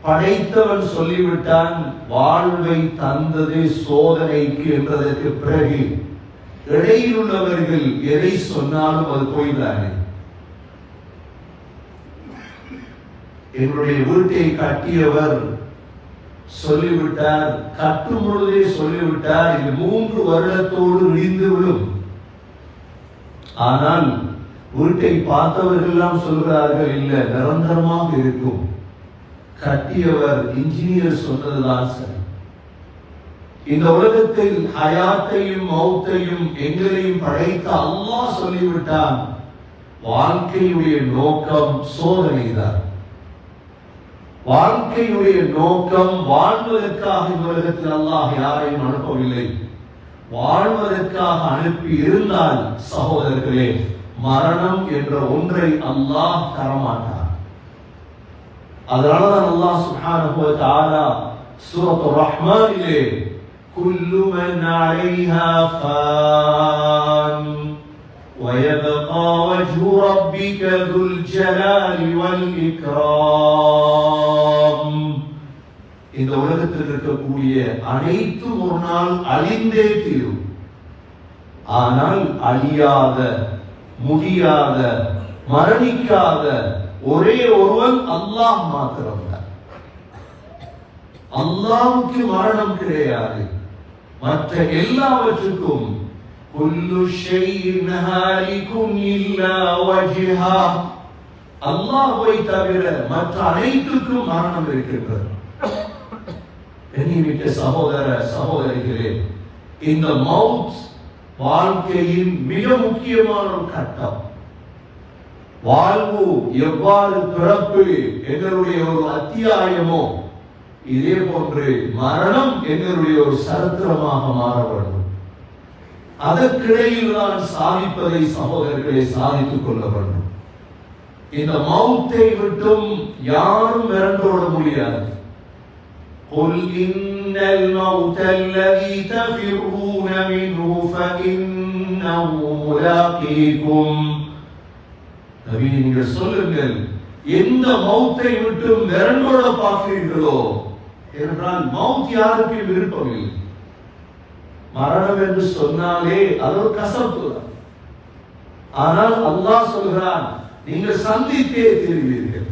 படைத்தவன் சொல்லிவிட்டான் வாழ்வை தந்தது சோதனைக்கு என்றதற்கு பிறகு இடையில் உள்ளவர்கள் எதை சொன்னாலும் அது போய்தானே. என்னுடைய வீட்டை கட்டியவர் சொல்லிவிட்டார், கட்டும் பொழுதே சொல்லிவிட்டார், இது 3 வருடத்தோடு விழுந்துவிடும். ஆனால் வீட்டை பார்த்தவர்கள் எல்லாம் சொல்கிறார்கள், இல்ல நிரந்தரமாக இருக்கும். கட்டியவர் இன்ஜினியர் சொன்னதுதான் சரி. இந்த உலகத்தில் ஹயாத்தையும் மௌத்தையும் எங்களையும் படைத்த அல்லாஹ் சொல்லிவிட்டான், வாழ்க்கையுடைய நோக்கம் சோதனைதான். வாழ்க்கையுடைய நோக்கம் வாழ்வதற்காக இந்த உலகத்தில் அல்லாஹ் யாரையும் அனுப்பவில்லை. வாழ்வதற்காக அனுப்பி இருந்தால் சகோதரர்களே, மரணம் என்ற ஒன்றை அல்லாஹ் தரமாட்டார். அதனாலதான் அல்லாஹ் சுப்ஹானஹு வ தஆலா சூரத்து ரஹ்மானிலே குல்லு மன் அலைஹா ஃபான் வயபகா வஜ்ஹு ரப்பிக துல் ஜலாலி வல் இக்ராம், இந்த உலகத்தில் இருக்கக்கூடிய அனைத்தும் ஒரு நாள் அழிந்தே தீரும். ஆனால் அழியாத, முடியாத, மரணிக்காத ஒரே ஒருவன் அல்லாஹ் மாத்திரம்தான். அல்லாஹ்வுக்கு மரணம் கிடையாது. மற்ற எல்லாவற்றுக்கும் குல்லு ஷைஇன் ஹாலிகுன் இல்லா வஜ்ஹா, அல்லாஹ்வை தவிர மற்ற அனைத்துக்கும் மரணம் இருக்கின்றது. என்னிமிக்க சகோதர சகோதரிகளே, இந்த மவுத் வாழ்க்கையின் மிக முக்கியமான ஒரு கட்டம். வாழ்வு எவ்வாறு பிறப்பு எங்களுடைய ஒரு அத்தியாயமோ, இதே போன்று மரணம் எங்களுடைய ஒரு சரித்திரமாக மாற வேண்டும். அதற்கிடையில் தான் சாதிப்பதை சகோதரர்களை சாதித்துக் கொள்ள வேண்டும். இந்த மௌத்தை விட்டும் யாரும் விரண்டோட முடியாது. قل إن الموت الذي تفرون منه فإنه ملاقيكم, நபி நீங்கள் சொல்லுங்கள், எந்த மௌத்தை விட்டும் விரண்டோட பார்க்கிறீர்களோ, என்றால் மௌத் யாருக்கு விருப்பமில்லை. மரணம் என்று சொன்னாலே அது ஒரு கசப்பு தான். ஆனால் அல்லாஹ் சொல்கிறான், நீங்கள் சந்தித்தே தீர்வீர்கள்.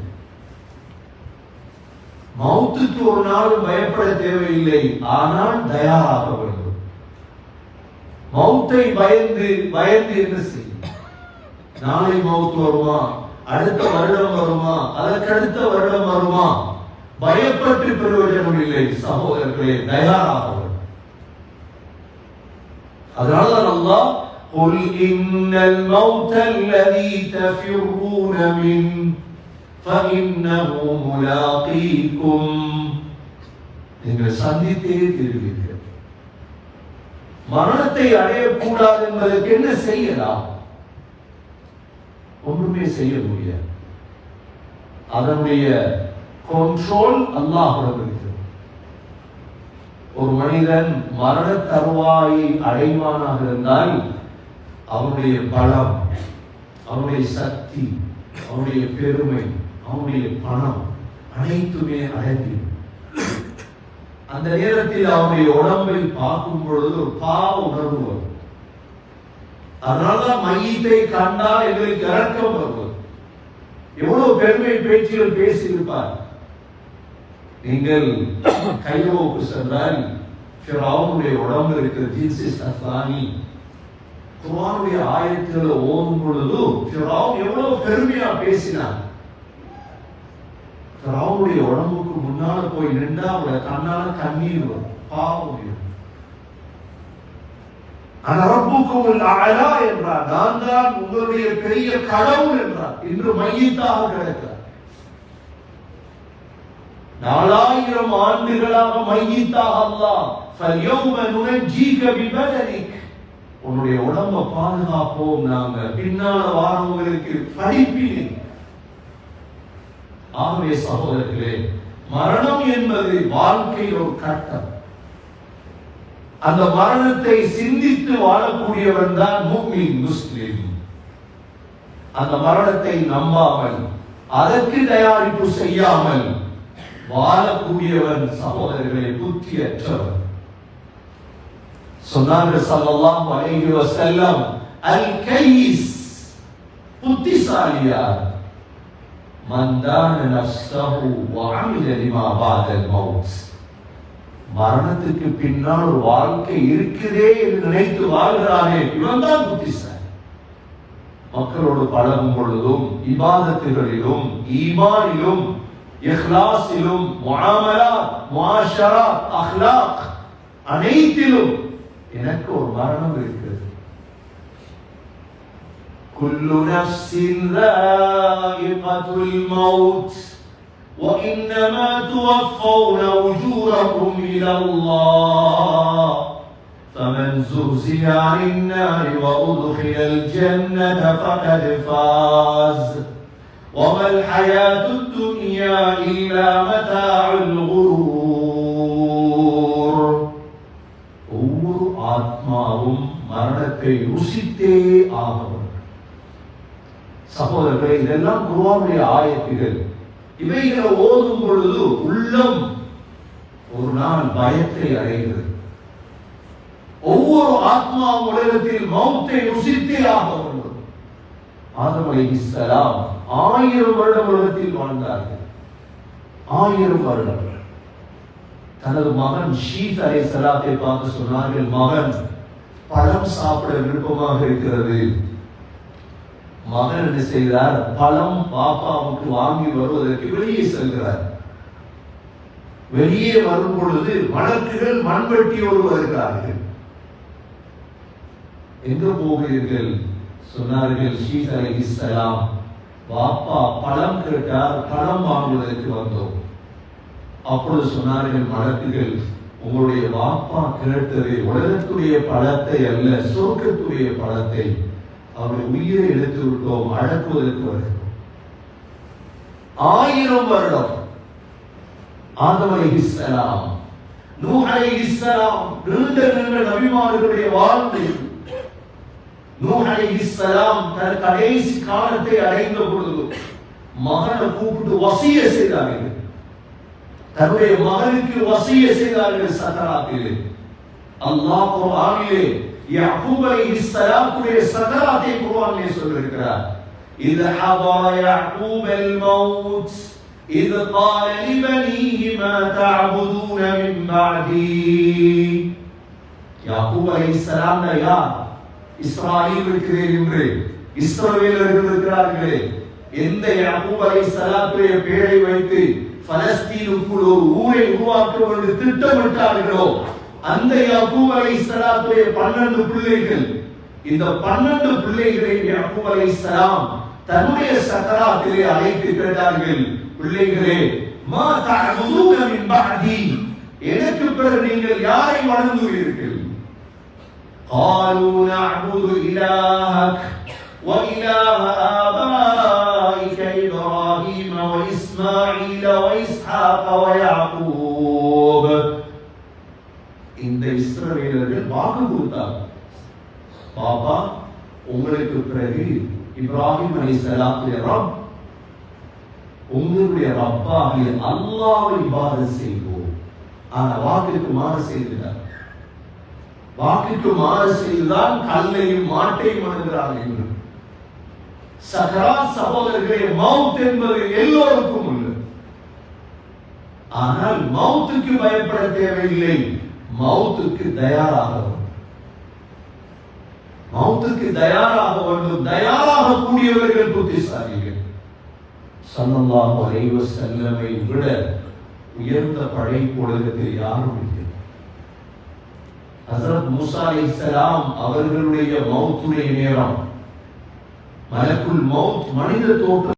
மௌத்துக்கு ஒரு நாளும் பயப்பட தேவையில்லை, ஆனால் தயாராக வேண்டும். மௌத்தை பயந்து பயந்து என்ன செய்யும்? நாளை மௌத் வருமா, அடுத்த வருடம் வருமா, அதற்கு அடுத்த வருடம் வருமா, பயப்பட்டு பிரயோஜனம் இல்லை சகோதரர்களே, தயாராக வேண்டும். அதனால்தான் அல்லாஹ் قل إن الموت الذي تفرون منه فإنه ملاقيكم, நீங்கள் சந்தித்தே தீர்வீர்கள். மரணத்தை அடையக்கூடாது என்பதற்கு என்ன செய்யலாம்? ஒன்றுமே செய்ய முடியாது. அதனுடைய கண்ட்ரோல் அல்லாஹ்விடம் இருக்கிறது. ஒரு மனிதன் மரண தருவாயை அடைவானாக இருந்தால் அவனுடைய பலம், அவனுடைய சக்தி, அவனுடைய பெருமை, அவனுடைய பணம் அனைத்துமே அடங்கி அந்த நேரத்தில் அவனுடைய உடம்பை பார்க்கும் பொழுது ஒரு பாவ உணர்வு வரும். அதனால்தான் மையத்தை கண்டால் எங்களுக்கு இறக்கம் வருவது. எவ்வளவு பெருமை பேச்சுகள் பேசியிருப்பார். நீங்கள் கைரோவுக்கு சென்றால் ஃபிரௌனுடைய உடம்பு இருக்கிற ஜீன்சிஸ் அஸ்லாமி குர்ஆனுடைய ஆயத்துகளை ஓதும் பொழுது ஃபிரௌன் எவ்வளவு பெருமையா பேசினார். ஃபிரௌனுடைய உடம்புக்கு முன்னால போய் நின்றா அவருடைய கண்ணால கண்ணீர் வரும், பாவம். ரப்புக்குல் அலா என்றார், நான் தான் உங்களுடைய பெரிய கடவுள் என்றார். இன்று மையத்தாக கிடக்கிறார். 4000 ஆண்டுகளாக மையத்தாக அல்லாஹ் ஃபல்யௌம நுனஜ்ஜீக பிபதனிக், உன்னுடைய உடம்பை பாதுகாப்போம் நாங்க, பின்னால வாரவங்களுக்கு படிப்பினை. ஆகவே சகோதரர்களே, மரணம் என்பது வாழ்க்கையில் ஒரு கட்டம். அந்த மரணத்தை சிந்தித்து வாழக்கூடியவன் தான் முஃமின், முஸ்லிம். அந்த மரணத்தை நம்பாமல், அதற்கு தயாரிப்பு செய்யாமல் வாழக்கூடியவன் சகோதரர்களை புத்தியற்றவன். சொன்னார்கள் ஸல்லல்லாஹு அலைஹி வஸல்லம், அல் கைஸ் புத்திசாலியார் மன் தான நஃப்ஸஹு வ அமில லிமா பஅதல் மௌத். மரணத்துக்கு பின்னால் ஒரு வாழ்க்கை இருக்குதே என்று நினைத்து வாழ்கிறானே, இவன் தான் புத்திசாலி. மக்களோடு பழகும் பொழுதும், இபாதத்துகளிலும், ஈமானிலும், இஹ்லாஸிலும், முஆமலாத், முஆஷராத், அஹ்லாக் அனைத்திலும் எனக்கு ஒரு மரணம் இருக்கிறது. குல்லு நஃப்ஸின் ذائقத்துல் மௌத் وإنما توفون أجوركم إلى الله فمن زحزح عن النار وأدخل الجنة فقد فاز وما الحياة الدنيا إلا متاع الغرور. ஒவ்வொரு ஆத்மாவும் மரணத்தை ருசித்தே ஆகும். சகோதரர்களே, இதெல்லாம் குர்ஆனுடைய ஆயத்துகள். இவைகளை ஓதும் பொழுது உள்ளம் ஒரு நாள் பயத்தை அடைகிறது. ஒவ்வொரு ஆத்மா உலகத்தில் மௌத்தை ருசித்தே ஆக வேண்டும். ஆதம் அலைஹிஸ்ஸலாம் 1000 வருடம் உலகத்தில் வாழ்ந்தார்கள். 1000 வருடங்கள். தனது மகன் ஷீத் அலைஹிஸ்ஸலாத்தை பார்த்து சொன்னார்கள், மகன் பழம் சாப்பிட விருப்பமாக இருக்கிறது. மகன் என்ன செய்தார்? பழம் பாப்பாவுக்கு வாங்கி வருவதற்கு வெளியே செல்கிறார். வெளியே வரும் பொழுது மலக்குகள் மண்வெட்டியோடு வருகிறார்கள். எங்க போகிறீர்கள்? சொன்னார்கள், ஷீத் அலைஹிஸ்ஸலாம் பாப்பா பழம் கேட்டார், பழம் வாங்குவதற்கு வந்தோம். அப்பொழுது சொன்னார்கள் மலக்குகள், உங்களுடைய பாப்பா கேட்டது உலகத்துடைய பழத்தை அல்ல, சொர்க்கத்துடைய பழத்தை. அவருடைய உயிரை எடுத்து விட்டோம், அடக்குவதற்கு வருகிறோம். 1000 வருடம். ஆதம் அலைஹிஸ்ஸலாம், நூஹ் அலைஹிஸ்ஸலாம், நீண்ட நபிமார்களுடைய வாழ்க்கை. நூஹ் அலைஹிஸ்ஸலாம் தன் கடைசி காலத்தை அடைந்த பொழுது மகனை கூப்பிட்டு வசிய செய்தார்கள். தன்னுடைய மகனுக்கு வசிய செய்தார்கள் சக்கராத்திலே. அல்லாஹ் குர்ஆனிலே யாக்கூப் அலைஹிஸ்ஸலாமுடைய சக்கராத்தை குர்ஆனிலே சொல்லியிருக்கிறார். إذ حضر يعقوب الموت إذ قال لبنيه ما تعبدون من بعدي. யாக்கூப் அலைஹிஸ்ஸலாம் யார்? இஸ்ராயீல் இருக்கிறேன் என்று இஸ்ரவேலர்கள் இருக்கிறார்களே, எந்த யாக்கூப் அலைஹிஸ்ஸலாமுடைய பெயரை வைத்து பலஸ்தீனுக்குள் ஒரு ஊரை உருவாக்க வேண்டும் திட்டமிட்டார்களோ, அந்த யாக்கூப் அலைஹிஸ்ஸலாமுடைய 12 பிள்ளைகள். இந்த 12 பிள்ளைகளை யாக்கூப் அலைஹிஸ்ஸலாம் தன்னுடைய சக்கராத்திலே அழைத்து கேட்டார்கள், பிள்ளைகளே, மா தஅபுதூன மின் பஅதி, எனக்கு பிறகு நீங்கள் யாரை வணங்குவீர்கள்? قالوا نعبد إلهك وإله آبائك إبراهيم وإسماعيل وإسحاق ويعقوب. இந்த இஸ்ரவேலர்கள் வாக்கு கொடுத்தார்கள், பாபா உங்களுக்கு பிறகு இப்ராஹிம் அலைஹிஸ்ஸலாமுடைய ரப், உங்களுடைய ரப்பாகிய அல்லாஹ்வை இபாதத் செய்வோம். ஆனா வாக்குக்கு மாறு செய்தார். வாக்குக்கு மாறு செய்துதான் கல்லையும் மாட்டையும் வணங்குகிறார்கள் என்று. சக்கராத் சகோதரர்களே, மவுத் என்பது எல்லோருக்கும் உள்ளது. ஆனால் மவுத்துக்கு பயப்பட தேவையில்லை, மவுத்துக்கு தயாராக வேண்டும். மவுத்துக்கு தயாராக வேண்டும். தயாராக கூடியவர்கள் புத்திசாலிகள். ஸல்லல்லாஹு அலைஹி வஸல்லமை விட உயர்ந்த படைப்பு உலகத்தில் யாரும் இல்லை. ஹஜ்ரத் மூஸா அலைஹிஸ்ஸலாம் அவர்களுடைய மௌத்துடைய நேரம், மலக்குல் மௌத் மனித தோற்றம்